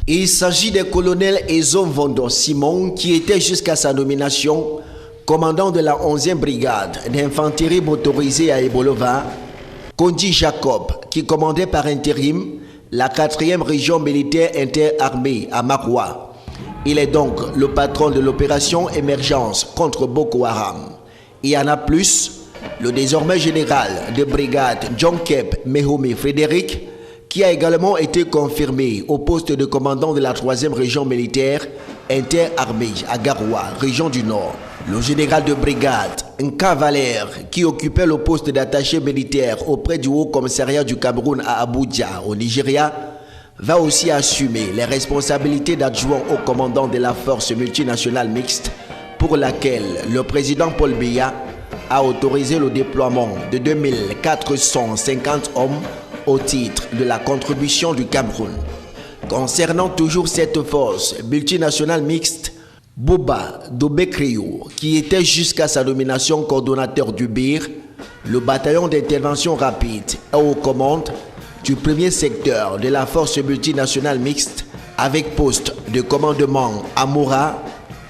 Il s'agit du colonel Ezom Vondo Simon qui était jusqu'à sa nomination commandant de la 11e brigade d'infanterie motorisée à Ebolova, Kondi Jacob qui commandait par intérim la 4e région militaire interarmée à Maroua. Il est donc le patron de l'opération émergence contre Boko Haram. Il y en a plus, le désormais général de brigade John Kep Mehome Frédéric, qui a également été confirmé au poste de commandant de la 3e région militaire interarmée à Garoua, région du Nord. Le général de brigade Nka Valère, qui occupait le poste d'attaché militaire auprès du Haut Commissariat du Cameroun à Abuja, au Nigeria, va aussi assumer les responsabilités d'adjoint au commandant de la force multinationale mixte pour laquelle le président Paul Biya a autorisé le déploiement de 2450 hommes au titre de la contribution du Cameroun. Concernant toujours cette force multinationale mixte, Boba Dobekrio, qui était jusqu'à sa nomination coordonnateur du BIR, le bataillon d'intervention rapide est aux commandes du premier secteur de la force multinationale mixte avec poste de commandement à Moura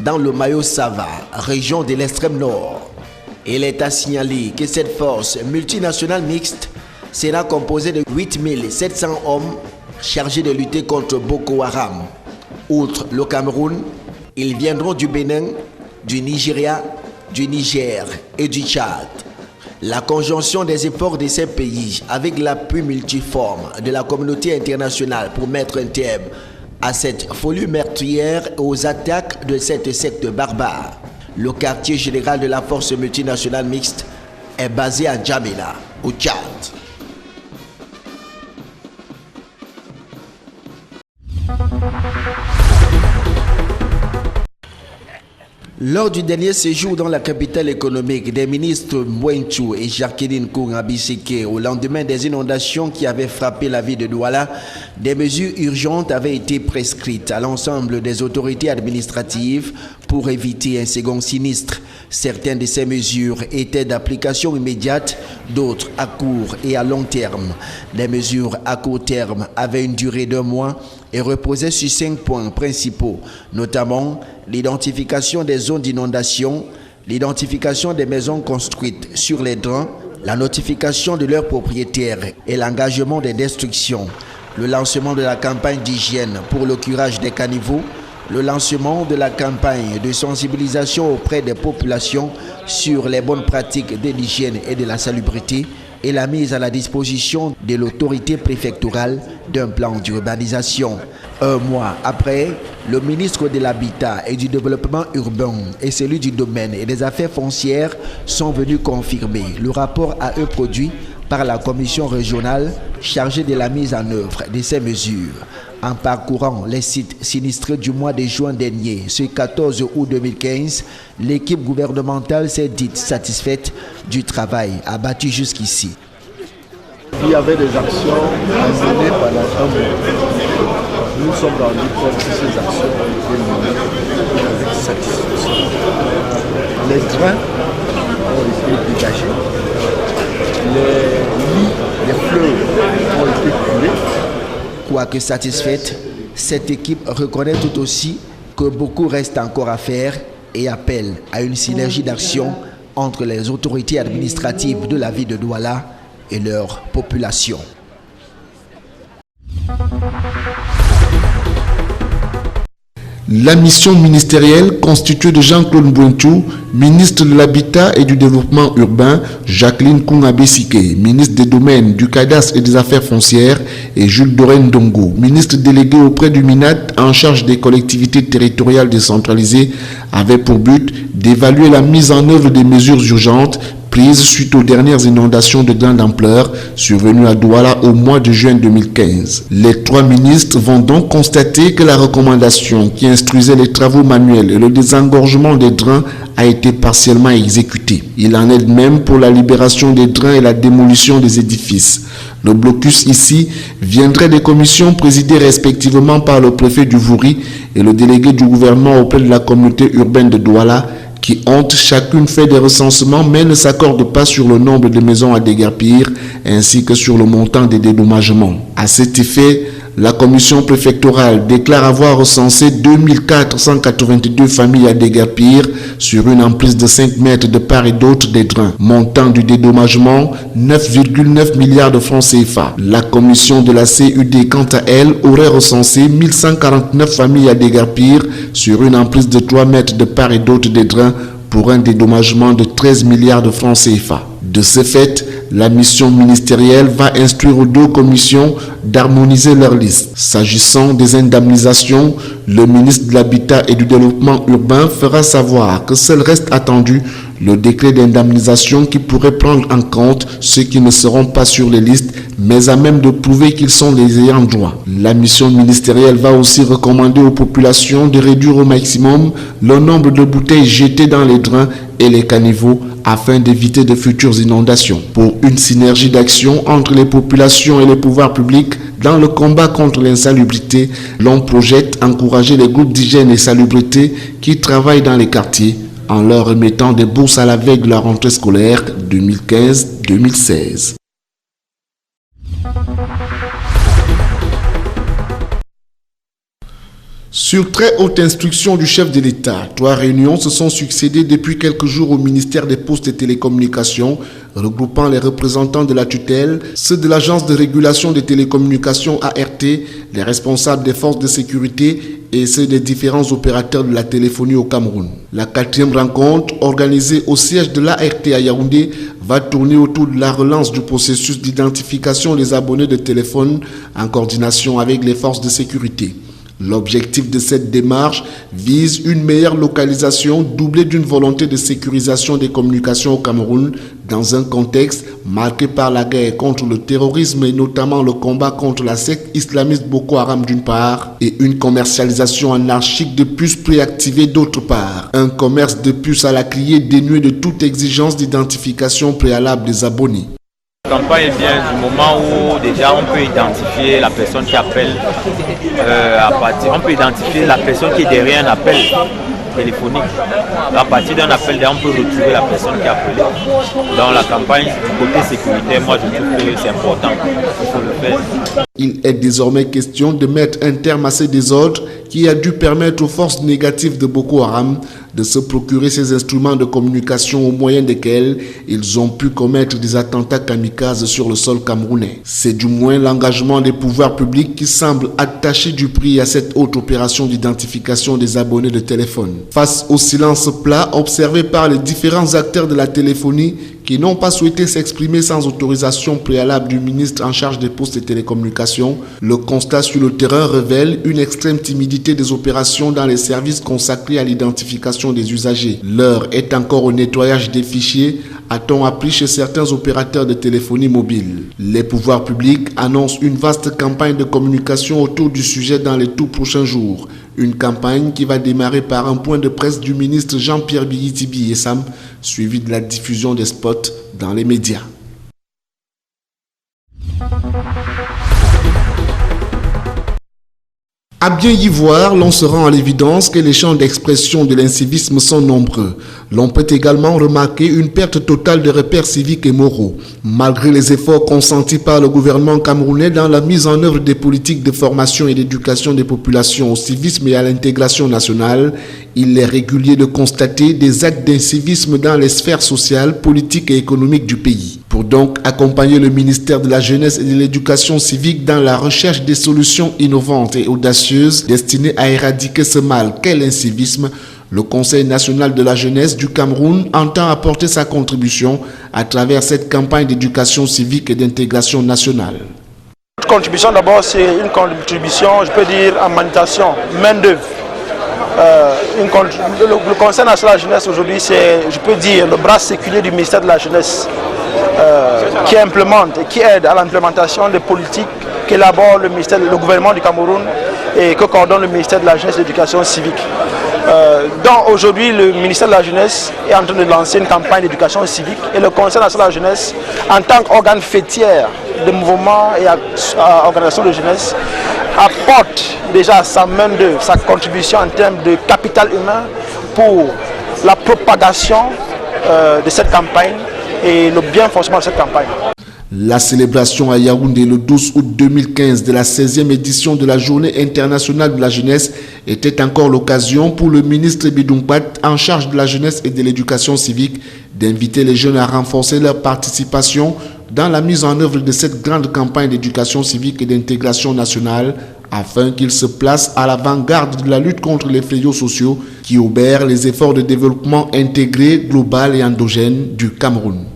dans le Mayo-Sava, région de l'extrême nord. Il est à signaler que cette force multinationale mixte sera composée de 8700 hommes chargés de lutter contre Boko Haram. Outre le Cameroun, ils viendront du Bénin, du Nigeria, du Niger et du Tchad. La conjonction des efforts de ces pays avec l'appui multiforme de la communauté internationale pour mettre un terme à cette folie meurtrière et aux attaques de cette secte barbare. Le quartier général de la force multinationale mixte est basé à Djamena, au Tchad. Lors du dernier séjour dans la capitale économique des ministres Mbouentou et Jacqueline Kourabiseke au lendemain des inondations qui avaient frappé la ville de Douala, des mesures urgentes avaient été prescrites à l'ensemble des autorités administratives pour éviter un second sinistre. Certaines de ces mesures étaient d'application immédiate, d'autres à court et à long terme. Les mesures à court terme avaient une durée d'1 mois et reposaient sur 5 points principaux, notamment l'identification des zones d'inondation, l'identification des maisons construites sur les drains, la notification de leurs propriétaires et l'engagement des destructions, le lancement de la campagne d'hygiène pour le curage des caniveaux, le lancement de la campagne de sensibilisation auprès des populations sur les bonnes pratiques de l'hygiène et de la salubrité et la mise à la disposition de l'autorité préfectorale d'un plan d'urbanisation. 1 mois après, le ministre de l'Habitat et du Développement urbain et celui du Domaine et des Affaires foncières sont venus confirmer le rapport à eux produit par la commission régionale chargée de la mise en œuvre de ces mesures. En parcourant les sites sinistrés du mois de juin dernier, ce 14 août 2015, l'équipe gouvernementale s'est dite satisfaite du travail abattu jusqu'ici. Il y avait des actions menées pendant 1 mois. Nous sommes rendus compte que ces actions ont été menées avec satisfaction. Les trains ont été dégagés, les lits, les fleuves ont été coulés. Quoique satisfaite, cette équipe reconnaît tout aussi que beaucoup reste encore à faire et appelle à une synergie d'action entre les autorités administratives de la ville de Douala et leur population. La mission ministérielle constituée de Jean-Claude Mbouentou, ministre de l'Habitat et du Développement urbain, Jacqueline Kourabiseke, ministre des Domaines, du Cadastre et des Affaires foncières, et Jules Dorène Ndongo, ministre délégué auprès du MINAT en charge des collectivités territoriales décentralisées, avait pour but d'évaluer la mise en œuvre des mesures urgentes prises suite aux dernières inondations de grande ampleur survenues à Douala au mois de juin 2015. Les 3 ministres vont donc constater que la recommandation qui instruisait les travaux manuels et le désengorgement des drains a été partiellement exécutée. Il en est de même pour la libération des drains et la démolition des édifices. Le blocus ici viendrait des commissions présidées respectivement par le préfet du Vouri et le délégué du gouvernement auprès de la communauté urbaine de Douala, qui ont chacune fait des recensements mais ne s'accordent pas sur le nombre de maisons à déguerpir ainsi que sur le montant des dédommagements. À cet effet, La commission préfectorale déclare avoir recensé 2482 familles à déguerpir sur une emprise de 5 mètres de part et d'autre des drains. Montant du dédommagement, 9,9 milliards de francs CFA. La commission de la CUD, quant à elle, aurait recensé 1149 familles à déguerpir sur une emprise de 3 mètres de part et d'autre des drains pour un dédommagement de 13 milliards de francs CFA. De ce fait, la mission ministérielle va instruire aux deux commissions d'harmoniser leur liste. S'agissant des indemnisations, le ministre de l'Habitat et du Développement urbain fera savoir que seul reste attendu le décret d'indemnisation qui pourrait prendre en compte ceux qui ne seront pas sur les listes, mais à même de prouver qu'ils sont les ayants droit. La mission ministérielle va aussi recommander aux populations de réduire au maximum le nombre de bouteilles jetées dans les drains et les caniveaux afin d'éviter de futures inondations. Pour une synergie d'action entre les populations et les pouvoirs publics dans le combat contre l'insalubrité, l'on projette encourager les groupes d'hygiène et salubrité qui travaillent dans les quartiers en leur remettant des bourses à la veille de la rentrée scolaire 2015-2016. Sur très haute instruction du chef de l'État, 3 réunions se sont succédées depuis quelques jours au ministère des Postes et Télécommunications, regroupant les représentants de la tutelle, ceux de l'Agence de régulation des télécommunications ART, les responsables des forces de sécurité et ceux des différents opérateurs de la téléphonie au Cameroun. La 4e rencontre, organisée au siège de l'ART à Yaoundé, va tourner autour de la relance du processus d'identification des abonnés de téléphone en coordination avec les forces de sécurité. L'objectif de cette démarche vise une meilleure localisation doublée d'une volonté de sécurisation des communications au Cameroun dans un contexte marqué par la guerre contre le terrorisme et notamment le combat contre la secte islamiste Boko Haram d'une part et une commercialisation anarchique de puces préactivées d'autre part. Un commerce de puces à la criée dénué de toute exigence d'identification préalable des abonnés. La campagne est bien du moment où déjà on peut identifier la personne qui appelle on peut identifier la personne qui est derrière un appel téléphonique. À partir d'un appel, on peut retrouver la personne qui a appelé. Dans la campagne du côté sécuritaire, moi je trouve que c'est important. Il faut le faire. Il est désormais question de mettre un terme à ces désordres qui a dû permettre aux forces négatives de Boko Haram de se procurer ces instruments de communication au moyen desquels ils ont pu commettre des attentats kamikazes sur le sol camerounais. C'est du moins l'engagement des pouvoirs publics qui semble attacher du prix à cette haute opération d'identification des abonnés de téléphone. Face au silence plat observé par les différents acteurs de la téléphonie qui n'ont pas souhaité s'exprimer sans autorisation préalable du ministre en charge des postes et télécommunications, le constat sur le terrain révèle une extrême timidité des opérations dans les services consacrés à l'identification des usagers. L'heure est encore au nettoyage des fichiers, a-t-on appris chez certains opérateurs de téléphonie mobile. Les pouvoirs publics annoncent une vaste campagne de communication autour du sujet dans les tout prochains jours. Une campagne qui va démarrer par un point de presse du ministre Jean-Pierre Bigitibi Essam, suivi de la diffusion des spots dans les médias. À bien y voir, l'on se rend à l'évidence que les champs d'expression de l'incivisme sont nombreux. L'on peut également remarquer une perte totale de repères civiques et moraux. Malgré les efforts consentis par le gouvernement camerounais dans la mise en œuvre des politiques de formation et d'éducation des populations au civisme et à l'intégration nationale, il est régulier de constater des actes d'incivisme dans les sphères sociales, politiques et économiques du pays. Pour donc accompagner le ministère de la Jeunesse et de l'Éducation civique dans la recherche des solutions innovantes et audacieuses destinées à éradiquer ce mal qu'est l'incivisme, le Conseil national de la jeunesse du Cameroun entend apporter sa contribution à travers cette campagne d'éducation civique et d'intégration nationale. Notre contribution d'abord, c'est une contribution, je peux dire, en manutention, main-d'œuvre. Le Conseil national de la jeunesse aujourd'hui, c'est, je peux dire, le bras séculier du ministère de la jeunesse qui implémente et qui aide à l'implémentation des politiques qu'élabore le gouvernement du Cameroun et que coordonne le ministère de la jeunesse et de l'éducation civique. Donc aujourd'hui, le ministère de la jeunesse est en train de lancer une campagne d'éducation civique et le Conseil national de la jeunesse, en tant qu'organe fêtière de mouvements et organisations de jeunesse, apporte déjà sa main-d'œuvre, sa contribution en termes de capital humain pour la propagation de cette campagne et le bien fonctionnement de cette campagne. La célébration à Yaoundé le 12 août 2015 de la 16e édition de la Journée internationale de la jeunesse était encore l'occasion pour le ministre Bidumpat en charge de la jeunesse et de l'éducation civique d'inviter les jeunes à renforcer leur participation dans la mise en œuvre de cette grande campagne d'éducation civique et d'intégration nationale afin qu'ils se placent à l'avant-garde de la lutte contre les fléaux sociaux qui obèrent les efforts de développement intégré, global et endogène du Cameroun.